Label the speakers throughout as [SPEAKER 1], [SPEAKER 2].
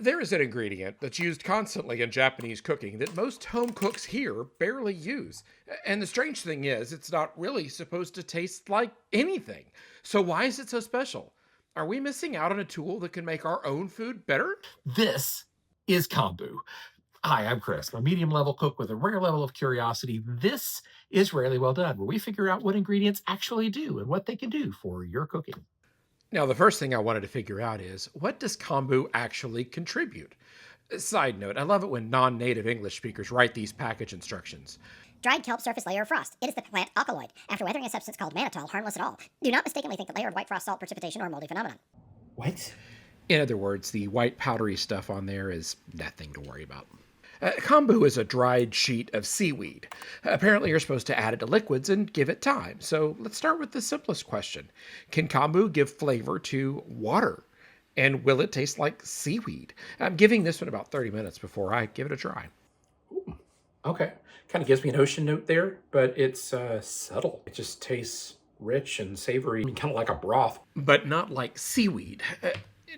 [SPEAKER 1] There is an ingredient that's used constantly in Japanese cooking that most home cooks here barely use. And the strange thing is, it's not really supposed to taste like anything. So why is it so special? Are we missing out on a tool that can make our own food better?
[SPEAKER 2] This is Kombu. Hi, I'm Chris. I'm a medium level cook with a rare level of curiosity. This is Rarely Well Done, where we figure out what ingredients actually do and what they can do for your cooking.
[SPEAKER 1] Now, the first thing I wanted to figure out is what does kombu actually contribute? Side note, I love it when non native English speakers write these package instructions.
[SPEAKER 3] Dried kelp surface layer of frost. It is the plant alkaloid. After weathering a substance called mannitol, harmless at all. Do not mistakenly think that layer of white frost salt precipitation or moldy phenomenon.
[SPEAKER 2] What?
[SPEAKER 1] In other words, the white powdery stuff on there is nothing to worry about. Kombu is a dried sheet of seaweed. Apparently, you're supposed to add it to liquids and give it time. So let's start with the simplest question. Can kombu give flavor to water? And will it taste like seaweed? I'm giving this one about 30 minutes before I give it a try.
[SPEAKER 2] Okay. Kind of gives me an ocean note there, but it's subtle. It just tastes rich and savory, kind of like a broth.
[SPEAKER 1] But not like seaweed.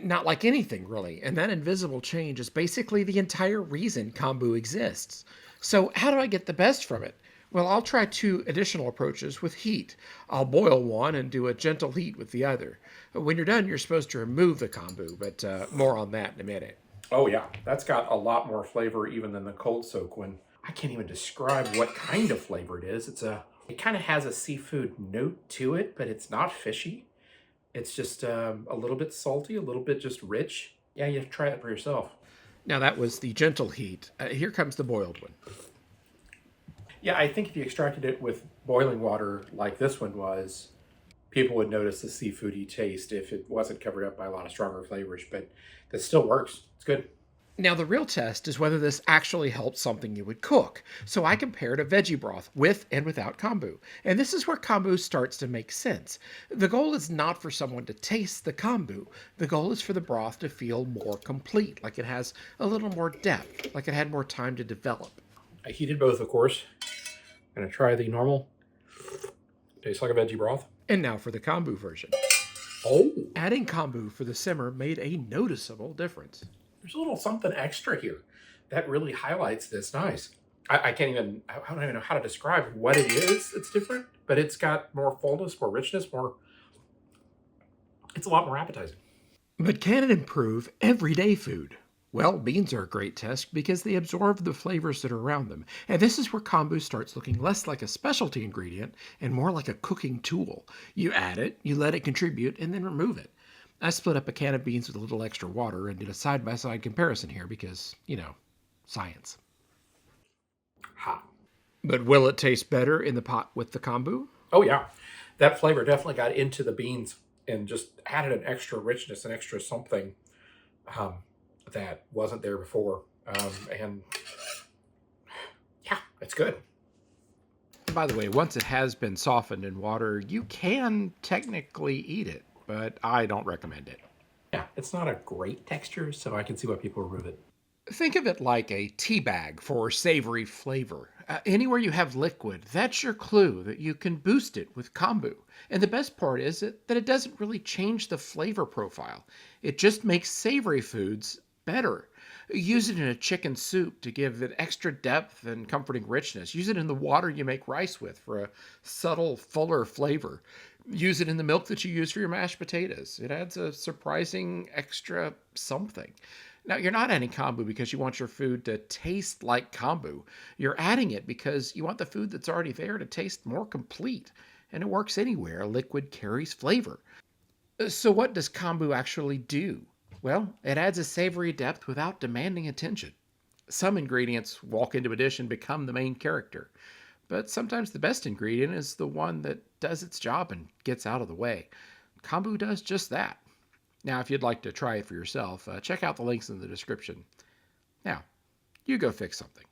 [SPEAKER 1] Not like anything, really. And that invisible change is basically the entire reason kombu exists. So, how do I get the best from it? Well, I'll try two additional approaches with heat. I'll boil one and do a gentle heat with the other. When you're done, you're supposed to remove the kombu, but more on that in a minute.
[SPEAKER 2] Oh, yeah. That's got a lot more flavor even than the cold soak one. I can't even describe what kind of flavor it is. It kind of has a seafood note to it, but it's not fishy. It's just a little bit salty, a little bit just rich. Yeah, you have to try it for yourself.
[SPEAKER 1] Now, that was the gentle heat. Here comes the boiled one.
[SPEAKER 2] Yeah, I think if you extracted it with boiling water like this one was, people would notice the seafoody taste if it wasn't covered up by a lot of stronger flavors, but this still works. It's good.
[SPEAKER 1] Now, the real test is whether this actually helps something you would cook. So I compared a veggie broth with and without kombu. And this is where kombu starts to make sense. The goal is not for someone to taste the kombu. The goal is for the broth to feel more complete, like it has a little more depth, like it had more time to develop.
[SPEAKER 2] I heated both, of course. Gonna try the normal. Tastes like a veggie broth.
[SPEAKER 1] And now for the kombu version.
[SPEAKER 2] Oh,
[SPEAKER 1] Adding kombu for the simmer made a noticeable difference.
[SPEAKER 2] there's a little something extra here that really highlights this. Nice. I don't even know how to describe what it is. It's different, but it's got more fullness, more richness, it's a lot more appetizing.
[SPEAKER 1] But can it improve everyday food? Well, beans are a great test because they absorb the flavors that are around them. And this is where kombu starts looking less like a specialty ingredient and more like a cooking tool. You add it, you let it contribute, and then remove it. I split up a can of beans with a little extra water and did a side by side comparison here because, science.
[SPEAKER 2] Ha.
[SPEAKER 1] But will it taste better in the pot with the kombu?
[SPEAKER 2] Oh, yeah. That flavor definitely got into the beans and just added an extra richness, an extra something um, that wasn't there before. And yeah, it's good.
[SPEAKER 1] By the way, once it has been softened in water, you can technically eat it, but I don't recommend it.
[SPEAKER 2] Yeah, it's not a great texture, so I can see why people remove it.
[SPEAKER 1] Think of it like a tea bag for savory flavor. Anywhere you have liquid, that's your clue that you can boost it with kombu. And the best part is that it doesn't really change the flavor profile. It just makes savory foods better. Use it in a chicken soup to give it extra depth and comforting richness. Use it in the water you make rice with for a subtle, fuller flavor. Use it in the milk that you use for your mashed potatoes. It adds a surprising extra something. Now, you're not adding kombu because you want your food to taste like kombu. You're adding it because you want the food that's already there to taste more complete. And it works anywhere a liquid carries flavor. So, what does kombu actually do? Well, it adds a savory depth without demanding attention. Some ingredients walk into a dish and become the main character. But sometimes the best ingredient is the one that does its job and gets out of the way. Kombu does just that. Now, if you'd like to try it for yourself, check out the links in the description. Now, you go fix something.